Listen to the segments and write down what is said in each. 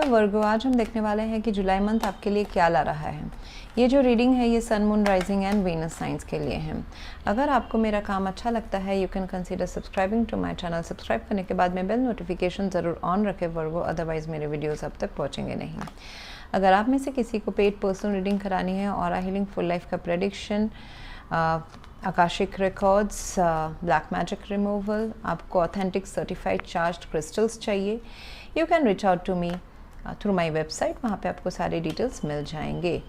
वर्गो, आज हम देखने वाले हैं कि जुलाई मंथ आपके लिए क्या ला रहा है। ये जो रीडिंग है ये sun, moon, rising and Venus science के लिए है। अगर आपको मेरा काम अच्छा लगता है you can consider subscribing to my channel. Subscribe करने के बाद में बेल नोटिफिकेशन ज़रूर ऑन रखें वर्गो, अदरवाइज़ मेरे वीडियोज़ अब तक पहुँचेंगे नहीं। अगर आप में से किसी को पेड पर्सनल रीडिंग करानी है और हीलिंग फुल लाइफ का prediction, Akashic records, black magic removal, आपको ऑथेंटिक सर्टिफाइड चार्ज्ड क्रिस्टल्स चाहिए, you can reach out to me through my website. वहाँ पे आपको सारे डिटेल्स मिल जाएंगे।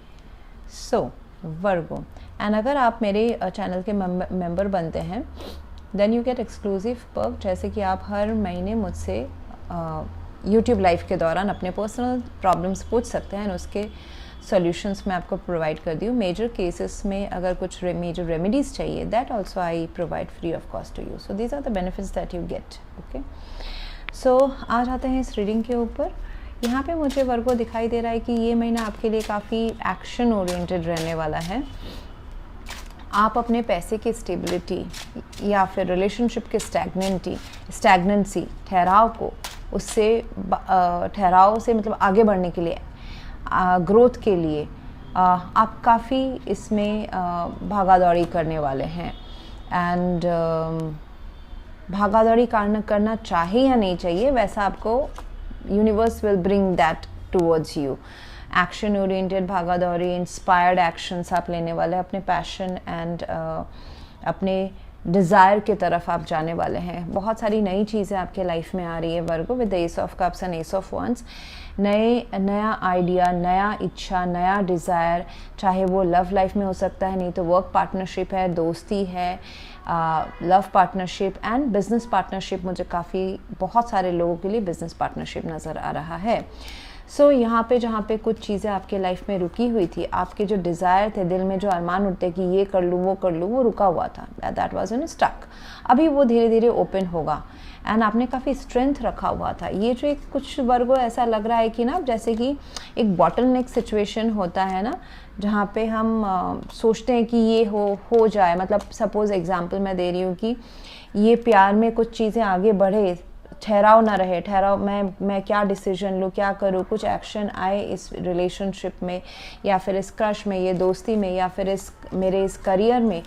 सो वर्गो, एंड अगर आप मेरे चैनल के मेंबर बनते हैं then you get exclusive perk, जैसे कि आप हर महीने मुझसे यूट्यूब लाइव के दौरान अपने पर्सनल प्रॉब्लम्स पूछ सकते हैं और उसके सॉल्यूशंस मैं आपको प्रोवाइड कर दी हूँ। मेजर केसेस में अगर कुछ मेजर रेमेडीज़ चाहिए that also I provide free of cost to you. So these are the benefits that you get. Okay, so आ जाते हैं इस रीडिंग के ऊपर। यहाँ पे मुझे वर्गो दिखाई दे रहा है कि ये महीना आपके लिए काफ़ी एक्शन ओरिएंटेड रहने वाला है। आप अपने पैसे की स्टेबिलिटी या फिर रिलेशनशिप के स्टैग्नेंसी, ठहराव को उससे ठहराव से मतलब आगे बढ़ने के लिए, ग्रोथ के लिए आप काफ़ी इसमें भागा दौड़ी करने वाले हैं। एंड भागा दौड़ी करना चाहिए या नहीं चाहिए, वैसा आपको universe will bring that towards you. Action oriented भागा दौड़ी, इंस्पायर्ड एक्शंस आप लेने वाले हैं, अपने पैशन एंड अपने डिज़ायर की तरफ आप जाने वाले हैं। बहुत सारी नई चीज़ें आपके लाइफ में आ रही है Virgo, with the ace of cups and ace of wands. नया आइडिया, नया इच्छा, नया डिज़ायर, चाहे वो लव लाइफ में हो सकता है, नहीं तो वर्क पार्टनरशिप है, दोस्ती है, love partnership and business partnership. मुझे काफ़ी बहुत सारे लोगों के लिए बिजनेस पार्टनरशिप नज़र आ रहा है। सो यहाँ पे जहाँ पे कुछ चीज़ें आपके लाइफ में रुकी हुई थी, आपके जो डिज़ायर थे, दिल में जो अरमान उठते कि ये कर लूँ वो कर लूँ, वो रुका हुआ था, दैट वाज इन स्टक। अभी वो धीरे धीरे ओपन होगा एंड आपने काफ़ी स्ट्रेंथ रखा हुआ था। ये जो एक कुछ वर्गो ऐसा लग रहा है कि ना जैसे कि एक बॉटल नेक सिचुएशन होता है ना, जहाँ पे हम सोचते हैं कि ये हो जाए। मतलब सपोज़ एग्जांपल मैं दे रही हूँ कि ये प्यार में कुछ चीज़ें आगे बढ़े, ठहराव ना रहे, ठहराव मैं क्या डिसीजन लूँ, क्या करूँ, कुछ एक्शन आए इस रिलेशनशिप में या फिर इस क्रश में, ये दोस्ती में या फिर मेरे इस करियर में,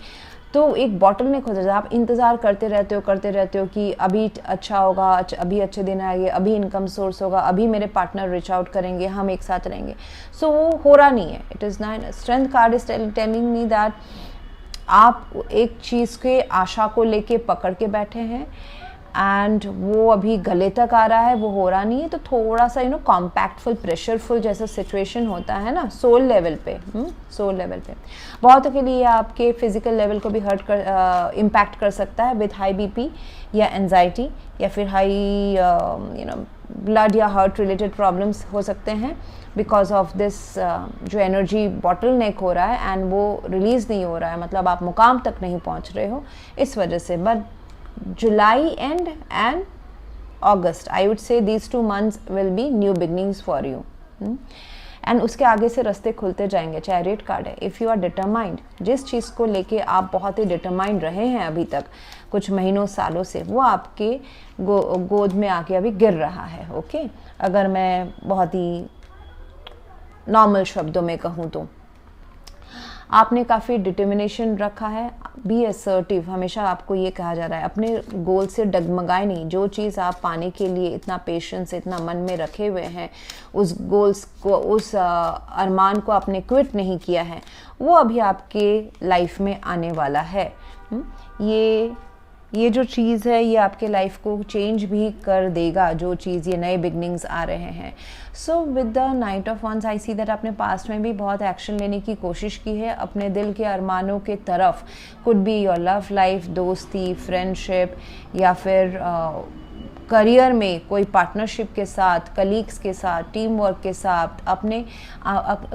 तो एक बॉटल नेक हो जाता है। आप इंतज़ार करते रहते हो कि अभी अच्छा होगा, अभी अच्छे दिन आएंगे, अभी इनकम सोर्स होगा, अभी मेरे पार्टनर रीच आउट करेंगे, हम एक साथ रहेंगे। सो वो हो रहा नहीं है। It is not. Strength card is telling me that आप एक चीज़ के आशा को लेके पकड़ के बैठे हैं एंड वो अभी गले तक आ रहा है, वो हो रहा नहीं है। तो थोड़ा सा कॉम्पैक्टफुल, प्रेशरफुल जैसा सिचुएशन होता है ना सोल लेवल पे, सोल लेवल पे बहुतों के लिए आपके फिजिकल लेवल को भी इम्पैक्ट कर सकता है विद हाई बीपी या एंजाइटी या फिर हाई ब्लड या हार्ट रिलेटेड प्रॉब्लम्स हो सकते हैं बिकॉज ऑफ दिस जो एनर्जी बॉटल नेक हो रहा है एंड वो रिलीज़ नहीं हो रहा है, मतलब आप मुकाम तक नहीं पहुंच रहे हो इस वजह से। But July end and August, I would say these 2 months will be new beginnings for you. And उसके आगे से रास्ते खुलते जाएंगे। चैरियट कार्ड है। इफ़ यू आर डिटरमाइंड, जिस चीज़ को लेके आप बहुत ही डिटरमाइंड रहे हैं अभी तक कुछ महीनों सालों से, वो आपके गोद में आके अभी गिर रहा है। ओके, अगर मैं बहुत ही नॉर्मल शब्दों में कहूँ तो आपने काफ़ी डिटर्मिनेशन रखा है। बी असर्टिव, हमेशा आपको ये कहा जा रहा है अपने गोल से डगमगाए नहीं। जो चीज़ आप पाने के लिए इतना पेशेंस, इतना मन में रखे हुए हैं, उस गोल्स को, उस अरमान को आपने क्विट नहीं किया है, वो अभी आपके लाइफ में आने वाला है। ये जो चीज़ है ये आपके लाइफ को चेंज भी कर देगा, जो चीज़ ये नए बिगनिंग्स आ रहे हैं। So with the knight of wands I see that आपने पास्ट में भी बहुत एक्शन लेने की कोशिश की है अपने दिल के अरमानों के तरफ। Could be your love life, दोस्ती, फ्रेंडशिप या फिर करियर में कोई पार्टनरशिप के साथ, कलीग्स के साथ, टीम वर्क के साथ, अपने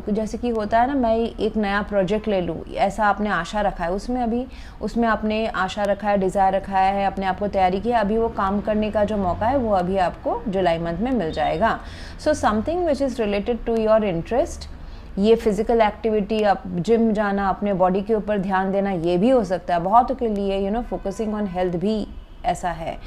जैसे कि होता है ना, मैं एक नया प्रोजेक्ट ले लूँ, ऐसा आपने आशा रखा है, उसमें आपने आशा रखा है, डिज़ायर रखा है, अपने आप को तैयारी की है। अभी वो काम करने का जो मौका है वो अभी आपको जुलाई मंथ में मिल जाएगा। So something which is related to your interest, ये फिजिकल एक्टिविटी, आप जिम जाना, अपने बॉडी के ऊपर ध्यान देना, ये भी हो सकता है। बहुतों के लिए फोकसिंग ऑन हेल्थ भी ऐसा है।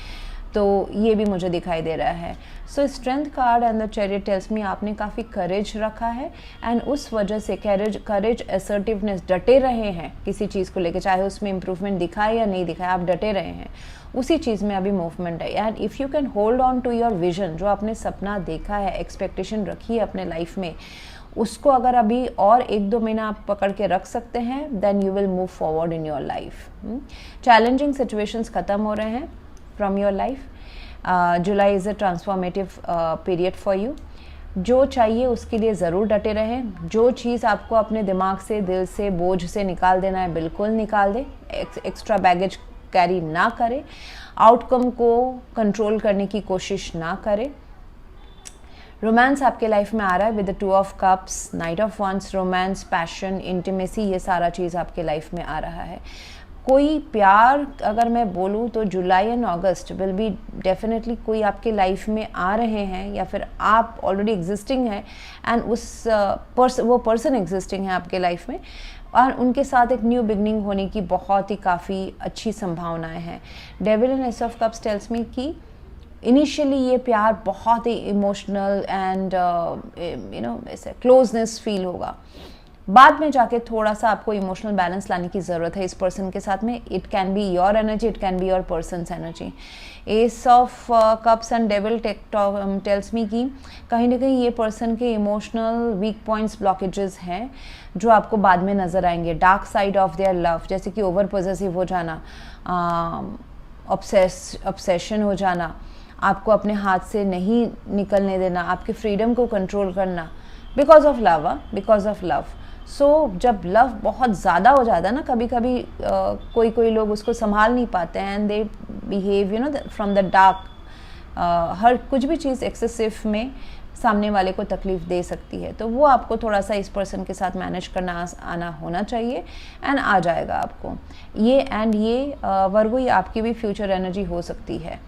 तो ये भी मुझे दिखाई दे रहा है। सो strength card and the chariot tells me आपने काफ़ी करेज रखा है एंड उस वजह से करेज असर्टिवनेस, डटे रहे हैं किसी चीज़ को लेकर, चाहे उसमें इंप्रूवमेंट दिखाए या नहीं दिखाए, आप डटे रहे हैं, उसी चीज़ में अभी मूवमेंट है। And if you can hold on to your vision, जो आपने सपना देखा है, एक्सपेक्टेशन रखी है अपने लाइफ में, उसको अगर अभी और 1-2 महीना आप पकड़ के रख सकते हैं, then you will move forward in your life. Challenging situations ख़त्म हो रहे हैं from your life. July is a transformative period for you. जो चाहिए उसके लिए ज़रूर डटे रहें। जो चीज़ आपको अपने दिमाग से, दिल से, बोझ से निकाल देना है, बिल्कुल निकाल दें। एक्स्ट्रा बैगेज कैरी ना करें। आउटकम को कंट्रोल करने की कोशिश ना करें। रोमांस आपके लाइफ में आ रहा है with the 2 of cups, knight of wands, romance, passion, intimacy, ये सारा चीज़ आपके लाइफ में आ रहा है। कोई प्यार अगर मैं बोलूँ तो July and August will be definitely कोई आपके लाइफ में आ रहे हैं, या फिर आप ऑलरेडी एग्जिस्टिंग हैं एंड वो पर्सन एग्जिस्टिंग है आपके लाइफ में, और उनके साथ एक न्यू बिगनिंग होने की बहुत ही काफ़ी अच्छी संभावनाएं हैं। Devil and ace of cups tells me कि इनिशियली ये प्यार बहुत ही इमोशनल एंड ऐसे क्लोजनेस फील होगा, बाद में जाके थोड़ा सा आपको इमोशनल बैलेंस लाने की ज़रूरत है इस पर्सन के साथ में। It can be your energy, it can be your persons energy. S of cups and devil tells me कि कहीं ना कहीं ये पर्सन के इमोशनल वीक पॉइंट्स, ब्लॉकेजेस हैं जो आपको बाद में नज़र आएंगे। Dark side of their love, जैसे कि ओवर पॉसेसिव हो जाना, ऑब्सेशन हो जाना, आपको अपने हाथ से नहीं निकलने देना, आपके फ्रीडम को कंट्रोल करना, because of love, because of love. So जब लव बहुत ज़्यादा हो जाता है ना, कभी कभी कोई लोग उसको संभाल नहीं पाते हैं and they behave from the dark. हर कुछ भी चीज़ एक्सेसिव में सामने वाले को तकलीफ दे सकती है, तो वो आपको थोड़ा सा इस पर्सन के साथ मैनेज करना आना होना चाहिए एंड आ जाएगा आपको ये वर्गो, ये आपकी भी फ्यूचर एनर्जी हो सकती है।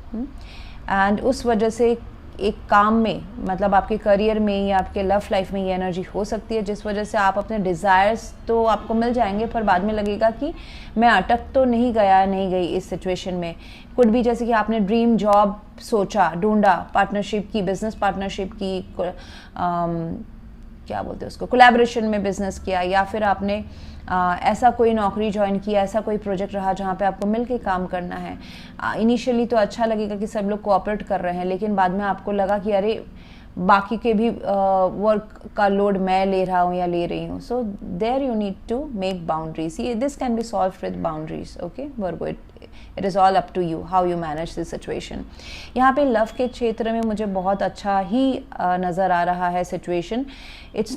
एंड उस वजह से एक काम में, मतलब आपके करियर में या आपके लव लाइफ में ये एनर्जी हो सकती है, जिस वजह से आप अपने डिज़ायर्स तो आपको मिल जाएंगे, पर बाद में लगेगा कि मैं अटक तो नहीं गई इस सिचुएशन में। कुड भी जैसे कि आपने ड्रीम जॉब सोचा, ढूंढा, पार्टनरशिप की, बिजनेस पार्टनरशिप की, क्या बोलते हैं उसको, कोलैबोरेशन में बिजनेस किया, या फिर आपने ऐसा कोई नौकरी ज्वाइन किया, ऐसा कोई प्रोजेक्ट रहा जहाँ पे आपको मिलके काम करना है। इनिशियली तो अच्छा लगेगा कि सब लोग कोऑपरेट कर रहे हैं, लेकिन बाद में आपको लगा कि अरे बाकी के भी वर्क का लोड मैं ले रहा हूँ या ले रही हूँ। So there you need to make boundaries. This can be solve with boundaries. Okay Virgo, it is all up to you how you manage this situation. यहाँ पे लव के क्षेत्र में मुझे बहुत अच्छा ही नज़र आ रहा है situation. It's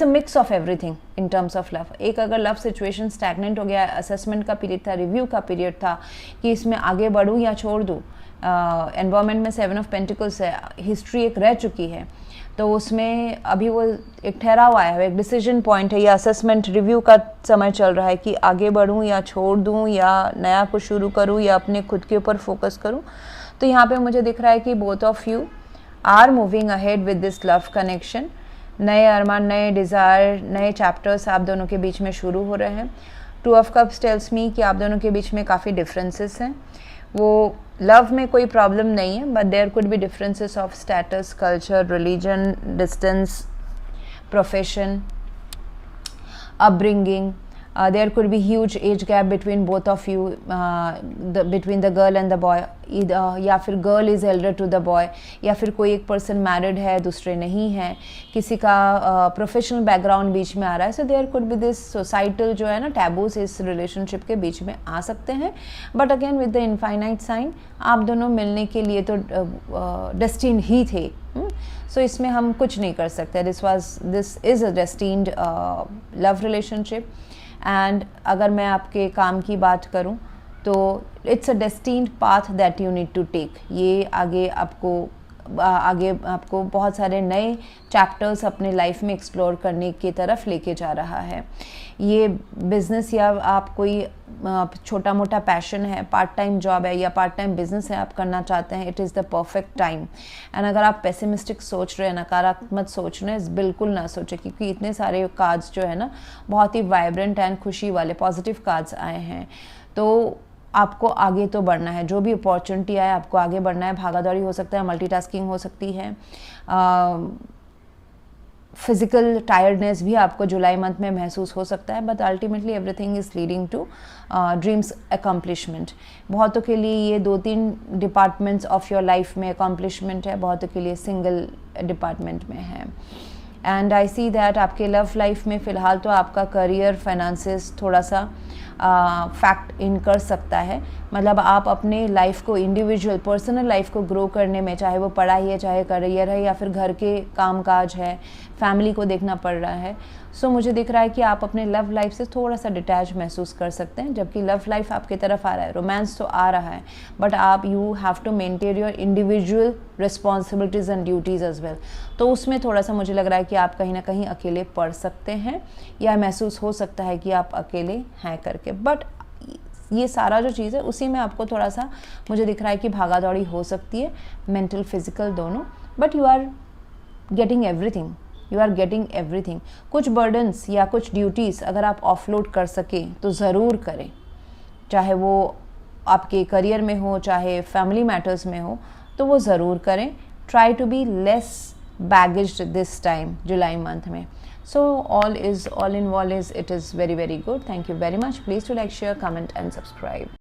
a mix of everything in terms of love. एक अगर लव सिचुएशन स्टैग्नेंट हो गया, असेसमेंट का पीरियड था, रिव्यू का पीरियड था कि इसमें आगे बढ़ूँ या छोड़ दूँ। एनवायरमेंट में 7 ऑफ पेंटिकल्स है, हिस्ट्री एक रह चुकी है, तो उसमें अभी वो एक ठहराव आया है, एक डिसीजन पॉइंट है, या असेसमेंट रिव्यू का समय चल रहा है कि आगे बढ़ूं या छोड़ दूं, या नया कुछ शुरू करूं, या अपने खुद के ऊपर फोकस करूं। तो यहाँ पे मुझे दिख रहा है कि both of you are moving ahead with this love connection. नए अरमान, नए डिज़ायर, नए चैप्टर्स आप दोनों के बीच में शुरू हो रहे हैं। 2 ऑफ कप्स टेल्स मी कि आप दोनों के बीच में काफ़ी डिफरेंसेस हैं। वो लव में कोई प्रॉब्लम नहीं है, but there could be differences of status, culture, religion, distance, profession, upbringing. There could be huge age gap between both of you, between the girl and the boy. या फिर girl is elder to the boy, या फिर कोई एक person married है, दूसरे नहीं है, किसी का प्रोफेशनल बैकग्राउंड बीच में आ रहा है। So there could be this societal जो है ना टैबूज इस रिलेशनशिप के बीच में आ सकते हैं। But again with the infinite sign, आप दोनों मिलने के लिए तो डेस्टिन्ड ही थे। सो इसमें हम कुछ नहीं कर सकते। This is a destined love relationship. And अगर मैं आपके काम की बात करूं तो it's a destined path that you need to take. ये आगे आपको बहुत सारे नए चैप्टर्स अपने लाइफ में एक्सप्लोर करने की तरफ लेके जा रहा है। ये बिज़नेस या आप कोई छोटा मोटा पैशन है, पार्ट टाइम जॉब है या पार्ट टाइम बिजनेस है आप करना चाहते हैं, it is the perfect time. And अगर आप पेसिमिस्टिक सोच रहे हैं, नकारात्मक सोच रहे हैं, बिल्कुल ना सोचें, क्योंकि इतने सारे कार्ड्स जो है ना बहुत ही वाइब्रेंट एंड खुशी वाले पॉजिटिव कार्ड्स आए हैं। तो आपको आगे तो बढ़ना है, जो भी अपॉर्चुनिटी आए आपको आगे बढ़ना है। भागादौड़ी हो सकता है, मल्टीटास्किंग हो सकती है, फिजिकल टायर्डनेस भी आपको जुलाई मंथ में महसूस हो सकता है, but ultimately everything is leading to dreams accomplishment. बहुतों के लिए ये 2-3 डिपार्टमेंट्स ऑफ योर लाइफ में अकम्पलिशमेंट है, बहुतों के लिए सिंगल डिपार्टमेंट में है। एंड आई सी दैट आपके लव लाइफ में फ़िलहाल तो आपका करियर, फाइनेंसेस थोड़ा सा फैक्ट इन कर सकता है। मतलब आप अपने लाइफ को, इंडिविजुअल पर्सनल लाइफ को ग्रो करने में, चाहे वो पढ़ाई है, चाहे करियर है, या फिर घर के काम काज है, फैमिली को देखना पड़ रहा है। सो मुझे दिख रहा है कि आप अपने लव लाइफ से थोड़ा सा डिटैच महसूस कर सकते हैं, जबकि लव लाइफ आपकी तरफ आ रहा है, रोमांस तो आ रहा है, बट आप you have to maintain your individual responsibilities and duties as well. तो उसमें थोड़ा सा मुझे लग रहा है कि आप कहीं ना कहीं अकेले पड़ सकते हैं, या महसूस हो सकता है कि आप अकेले हैं करके। बट ये सारा जो चीज़ है उसी में आपको थोड़ा सा मुझे दिख रहा है कि भागा दौड़ी हो सकती है, मेंटल फिजिकल दोनों, but you are getting everything, you are getting everything. कुछ बर्डन्स या कुछ ड्यूटीज़ अगर आप ऑफलोड कर सकें तो ज़रूर करें, चाहे वो आपके करियर में हो, चाहे फैमिली मैटर्स में हो, तो वो ज़रूर करें। Try to be less baggaged this time July month में। So all in all, it is very, very good. Thank you very much. Please to like, share, comment and subscribe.